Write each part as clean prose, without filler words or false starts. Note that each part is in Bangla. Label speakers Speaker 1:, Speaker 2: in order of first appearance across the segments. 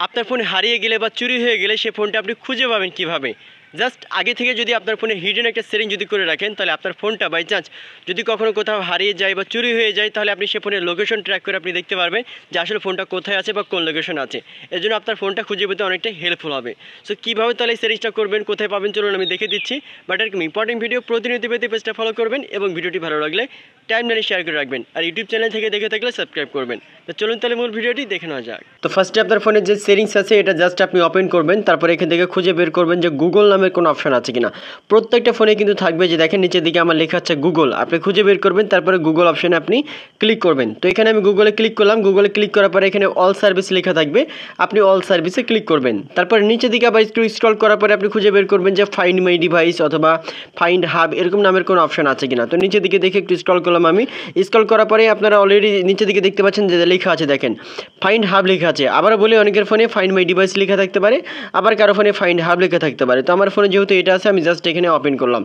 Speaker 1: আপনার ফোন হারিয়ে গেলে বা চুরি হয়ে গেলে সে ফোনটা আপনি খুঁজে পাবেন কীভাবে। জাস্ট আগে থেকে যদি আপনার ফোনে হিডেন একটা সেটিং যদি করে রাখেন, তাহলে আপনার ফোনটা বাই চান্স যদি কখনও কোথাও হারিয়ে যায় বা চুরি হয়ে যায়, তাহলে আপনি সে ফোনের লোকেশন ট্র্যাক করে আপনি দেখতে পারবেন যে আসলে ফোনটা কোথায় আছে বা কোন লোকেশন আছে। এর জন্য আপনার ফোনটা খুঁজে পেতে অনেকটা হেল্পফুল হবে। সো কীভাবে তাহলে এই সেটিংসটা করবেন, কোথায় পাবেন, চলুন আমি দেখে দিচ্ছি। বাট এরকম ইম্পর্টেন্ট ভিডিও প্রতিনিয়ত পেতে পেজটা ফলো করবেন এবং ভিডিওটি ভালো লাগলে টাইমলাইনে শেয়ার করে রাখবেন। আর ইউটিউব চ্যানেল থেকে দেখে থাকলে সাবস্ক্রাইব করবেন। তো চলুন তাহলে মূল ভিডিওটি দেখে নেওয়া যাক। তো ফার্স্টে আপনার ফোনে যে সেটিংস আছে এটা জাস্ট আপনি ওপেন করবেন, তারপরে এখান থেকে খুঁজে বের করবেন যে গুগল নামের কোনো অপশন আছে কিনা। প্রত্যেকটা ফোনে কিন্তু থাকবে, যে দেখেন নিচের দিকে আমার লেখা আছে গুগল, আপনি খুঁজে বের করবেন, তারপরে গুগল অপশনে আপনি ক্লিক করবেন। তো এখানে আমি গুগলে ক্লিক করলাম, গুগলে ক্লিক করার পরে এখানে অল সার্ভিস লেখা থাকবে, আপনি অল সার্ভিসে ক্লিক করবেন। তারপরে নিচের দিকে আবার একটু স্ক্রল করার পরে আপনি খুঁজে বের করবেন যে ফাইন্ড মাই ডিভাইস অথবা ফাইন্ড হাব এরকম নামের কোনো অপশন আছে কিনা। তো নিচের দিকে দেখে একটু স্ক্রল করলাম, আমি স্ক্রল করার পরে আপনারা অলরেডি নিচের দিকে দেখতে পাচ্ছেন যে লেখা আছে, দেখেন ফাইন্ড হাব লেখা আছে। আবার বলে অনেকের ফোনে ফাইন্ড মাই ডিভাইস লেখা থাকতে পারে, আবার কারো ফোনে ফাইন্ড হাব লেখা থাকতে পারে। তো আমার ফোনে যেহেতু এটা আছে, আমি জাস্ট এখানে ওপেন করলাম।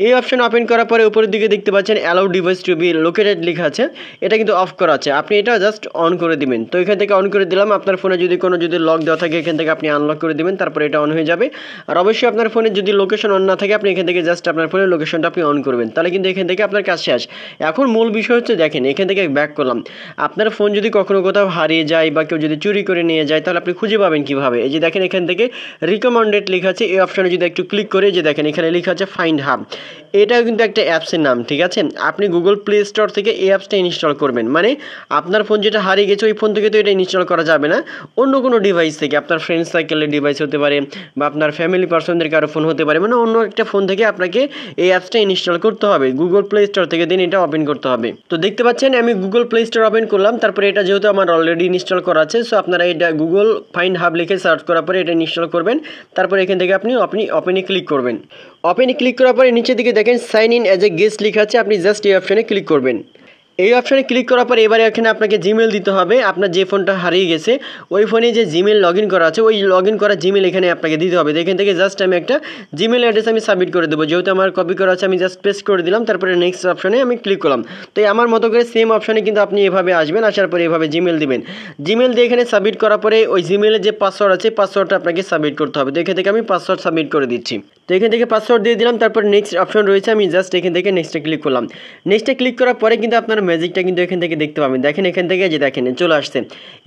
Speaker 1: এই অপশন ওপেন করার পরে উপরের দিকে দেখতে পাচ্ছেন allow device to be located লেখা আছে, এটা কিন্তু অফ করা আছে, আপনি এটা জাস্ট অন করে দিবেন। তো এখান থেকে অন করে দিলাম। আপনার ফোনে যদি কোনো লক দেওয়া থাকে এখান থেকে আপনি আনলক করে দিবেন, তারপরে এটা অন হয়ে যাবে। আর অবশ্যই আপনার ফোনে যদি লোকেশন অন না থাকে আপনি এখান থেকে জাস্ট আপনার ফোনের লোকেশনটা আপনি অন করবেন, তাহলে কিন্তু এখান থেকে আপনার কাজ শেষ। এখন মূল বিষয় হচ্ছে, দেখেন এখান থেকে ব্যাক করলাম। আপনার ফোন যদি কখনো কোথাও হারিয়ে যায় বা কেউ যদি চুরি করে নিয়ে যায়, তাহলে আপনি খুঁজে পাবেন কীভাবে। এই যে দেখেন এখান থেকে রিকমেন্ডেড লেখা আছে, এই অপশনে যদি একটু ক্লিক করে, যে দেখেন এখানে লেখা আছে ফাইন্ড হাব, এটাও কিন্তু একটা অ্যাপসের নাম, ঠিক আছে। আপনি গুগল প্লে স্টোর থেকে এই অ্যাপসটা ইনস্টল করবেন, মানে আপনার ফোন যেটা হারিয়ে গেছে ওই ফোন থেকে তো এটা ইনস্টল করা যাবে না, অন্য কোনো ডিভাইস থেকে, আপনার ফ্রেন্ড সার্কেলের ডিভাইস হতে পারে বা আপনার ফ্যামিলি পার্সনদের কারো ফোন হতে পারে, মানে অন্য একটা ফোন থেকে আপনাকে এই অ্যাপসটা ইনস্টল করতে হবে গুগল প্লে স্টোর থেকে, দেন এটা ওপেন করতে হবে। তো দেখতে পাচ্ছেন আমি গুগল প্লে স্টোর ওপেন করলাম, তারপরে এটা যেহেতু আমার অলরেডি ইনস্টল করা আছে, সো আপনারা এটা গুগল ফাইন্ড হাব লিখে সার্চ করার পরে এটা ইনস্টল করবেন। তারপরে এখান থেকে আপনি ওপেনে ক্লিক করবেন। ওপেনে ক্লিক করার পরে নিচের দিকে দেখেন sign in as a guest লেখা আছে, আপনি জাস্ট এই অপশনে ক্লিক করবেন। এই অপশানে ক্লিক করার পরে এবারে এখানে আপনাকে জিমেল দিতে হবে। আপনার যে ফোনটা হারিয়ে গেছে ওই ফোনে যে জিমেল লগ ইন করা আছে, ওই লগ ইন করা জিমেল এখানে আপনাকে দিতে হবে। এখান থেকে জাস্ট আমি একটা জিমেল অ্যাড্রেস আমি সাবমিট করে দেবো, যেহেতু আমার কপি করা আছে আমি জাস্ট পেস্ট করে দিলাম, তারপরে নেক্সট অপশানে আমি ক্লিক করলাম। তো আমার মতো করে সেম অপশানে কিন্তু আপনি এভাবে আসবেন, আসার পরে এভাবে জিমেল দিবেন। জিমেল দিয়ে এখানে সাবমিট করার পরে ওই জিমেলের যে পাসওয়ার্ড আছে পাসওয়ার্ডটা আপনাকে সাবমিট করতে হবে। তো এখান থেকে আমি পাসওয়ার্ড সাবমিট করে দিচ্ছি। তো এখান থেকে পাসওয়ার্ড দিয়ে দিলাম, তারপর নেক্সট অপশন রয়েছে, আমি জাস্ট এখান থেকে নেক্সটে ক্লিক করলাম। নেক্সটে ক্লিক করার পরে কিন্তু আপনার ম্যাজিকটা কিন্তু এখান থেকে দেখতে পাবেন। দেখেন এখান থেকে, যে দেখেন চলে আসছে,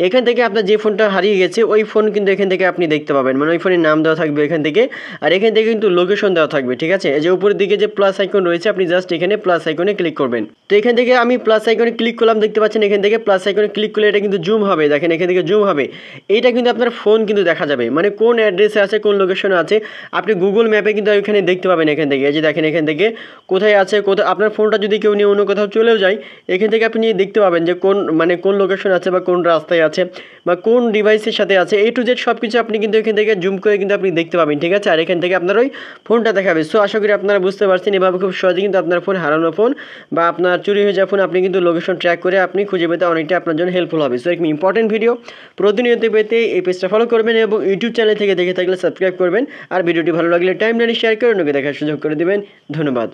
Speaker 1: এখান থেকে আপনার যে ফোনটা হারিয়ে গেছে ওই ফোন কিন্তু এখান থেকে আপনি দেখতে পাবেন, মানে ওই ফোনের নাম দেওয়া থাকবে এখান থেকে, আর এখান থেকে কিন্তু লোকেশন দেওয়া থাকবে, ঠিক আছে। এই যে উপরের দিকে যে প্লাস আইকন রয়েছে, আপনি জাস্ট এখানে প্লাস আইকনে ক্লিক করবেন। তো এখান থেকে আমি প্লাস আইকনে ক্লিক করলাম, দেখতে পাচ্ছেন এখান থেকে প্লাস আইকনে ক্লিক করলে এটা কিন্তু জুম হবে, দেখেন এখান থেকে জুম হবে, এইটা কিন্তু আপনার ফোন কিন্তু দেখা যাবে, মানে কোন অ্যাড্রেসে আছে কোন লোকেশনে আছে আপনি গুগল ম্যাপে কিন্তু এখানে দেখতে পাবেন। এখান থেকে এই যে দেখেন এখান থেকে কোথায় আছে, কোথায় আপনার ফোনটা যদি কেউ নিয়ে অন্য কোথাও চলেও যায়, এখান থেকে আপনি দেখতে পাবেন যে কোন লোকেশন আছে বা কোন রাস্তায় আছে বা কোন ডিভাইসের সাথে আছে, A to Z সব কিছু আপনি কিন্তু এখান থেকে জুম করে কিন্তু আপনি দেখতে পাবেন, ঠিক আছে। আর এখান থেকে আপনার ওই ফোনটা দেখাবে। সো আশা করি আপনারা বুঝতে পারছেন, এভাবে খুব সহজে কিন্তু আপনার ফোন হারানো ফোন বা আপনার চুরি হয়ে যাওয়া ফোন আপনি কিন্তু লোকেশন ট্র্যাক করে আপনি খুঁজে পেতে অনেকটা আপনার জন্য হেল্পফুল হবে। সো একটি ইম্পর্টেন্ট ভিডিও প্রতিনিয়ত পেতে এই পেজটা ফলো করবেন এবং ইউটিউব চ্যানেল থেকে দেখে থাকলে সাবস্ক্রাইব করবেন। আর ভিডিওটি ভালো লাগলে টাইমলাইনে শেয়ার করে অন্যকে দেখার সুযোগ করে দেবেন। ধন্যবাদ।